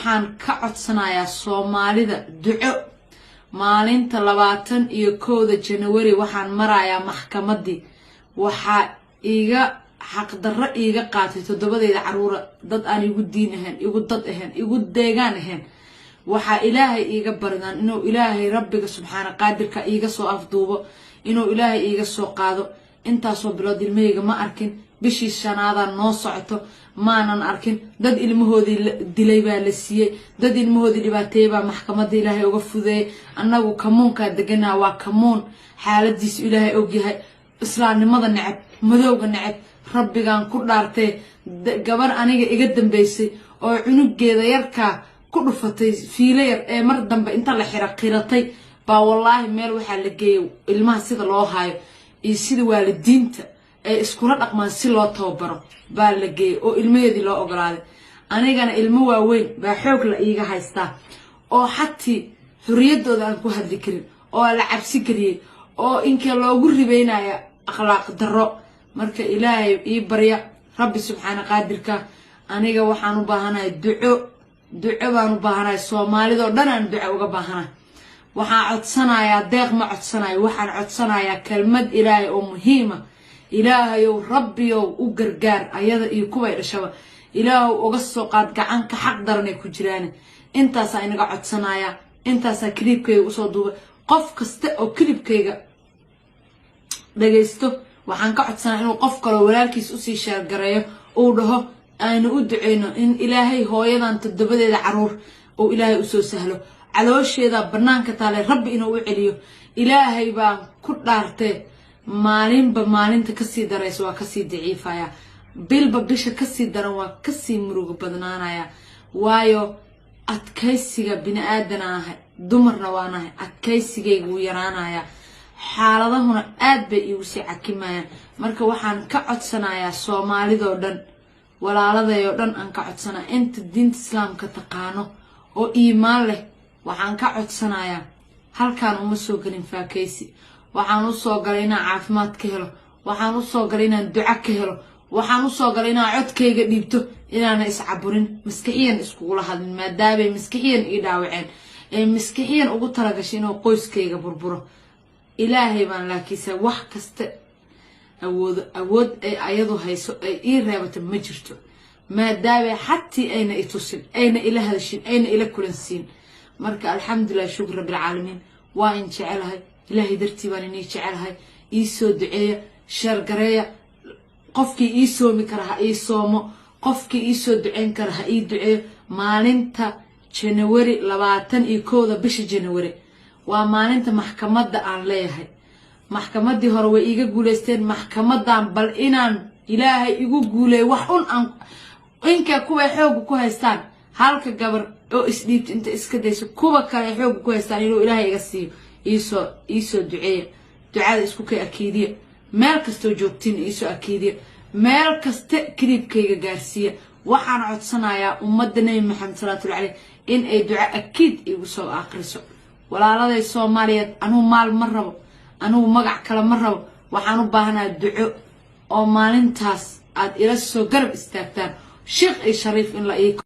waxaan ka codsanayaa Soomaalida duco maalinta 21 January waxaan marayaa maxkamadii waxa iga xaq darro iga qaatay toddobadeeda caruur dad aan igu diin ahayn igu dad ahayn igu deegaan ahayn waxa ilaahay iga baridan inuu ilaahay rabbiga subxaana qaadirka iga soo afduubo inuu ilaahay iga soo qaado intaasoo bilood ilmahayga ma arkin bishii shanaada noo socoto maanan arkin dad ilmahoodii dilay baa la siiyay dad ilmahoodii dhibaateeyay baa maxkamadda ilaahay uga fudeeyay annagu kamuunka deganaa waa kamuun xaaladiisu ilaahay og yahay islaamnimada necab madowga necab rabbigaan ku dhaartay gabar aniga iga dambeysay oo cunugeeda yarka ku dhufatay fiilo yar ee mar dambe inta la qiratay baa wallahi meel waxa la geeyay ilmaha sida loo haayo iyo sida waalidiinta ay iskula dhaqmaan si loo tababaro baa la geeyay oo ilmaheedii loo ogolaaday anigana ilmo waaweyn baa xoog la iiga haystaa oo xatii xuriyadooda aan ku hadli karin oo la cabsi galiyay oo inka loogu ribeynaya akhlaaq darro marka ilaahay ii barya rabbi subxaana qaadirka aniga waxaan u baahanahay duco baan u baahanahay Soomaalida oo dhan aan duco uga baahanahay waxaan codsanayaa deeq ma codsanayo waxaan codsanayaa kelmad ilaahay oo muhiima ilaahayow rabbiyow u gargaar ayada iyo kuwa dhashaba ilaahow uga soo qaad gacan ka xaq daran ay ku jiraan intaas ay naga codsanayaa intaas klibkayga u soo duubay qof kasta oo klibkayga dhageysto waxaan ka codsanayaa inuu qof kale walaalkiis u sii sheer gareeyo oo dhaho aynu u duceyno in ilaahay hooyadan toddobadeeda caruur oo ilaahay u soo sahlo caloosheeda banaanka taale rabbi inuu u celiyo ilaahay baa ku dhaartay maalinba maalinta ka sii darayso waa ka sii daciifaya bilba bisha ka sii daran waa ka sii murugo badnaanaya waayo adkaysiga bini'aadanaha dumarna waanahay adkaysigaygu yaraanaya xaaladahuna aad bay igu sii cakimayaan marka waxaan ka codsanayaa Soomaalida oo dhan walaaladeeyo dhan aan ka codsanaa inta diinta islaamka taqaano oo iimaan leh waxaan ka codsanayaa halkaan uma soo galin faakaysi waxaan u soo galay inaan caafimaad ka helo waxaan u soo galay inaan duco ka helo waxaan u soo galay inaan codkayga dhiibto inaan iscaburin maskaxiyan iskula hadlin maadaama maskaxiyan ii dhaawaceen ee maskaxiyan ugu talagashay inuu qoyskayga burburo ilaahay baan laakiinse wax kasta awood ay ayadu hayso ay ii reebato ma jirto maadaama xatii ayna itusin ayna ila hadashin ayna ila kulansiin marka alxamdulillah shukr rabbil caalamiin waa in jecelahay ilaahay dartii baan inii jecelahay ii soo duceeya shar gareeya qofkii ii soomi kara ha ii soomo qofkii ii soo duceyn kara ha ii duceeyo maalinta January 21 bisha January waa maalinta maxkamadda aan leeyahay maxkamadii hore way iga guuleysteen maxkamadan bal inaan ilaahay igu guulay wax aan inka kuwa xoog ku haystaan halka gabar oo isdhiibta inta iska dayso kuwa kale xoog ku haystaan inuu ilaahay iga siiyo iisoo duceeya ducada isku kay akiidiya meel kasto joogtiin iisoo akiidiya meel kasta klibkayga gaarsiiya waxaan codsanayaa ummadda Nabi Maxamed sallallahu alayhi in ay duco akiid igu soo akhriso walaaladay Soomaaliyeed anuu maal ma rabo anuu magac kale ma rabo waxaan u baahanahay duco oo maalintaas aad ila soo garab istaagtaan sheekh ay shariif in la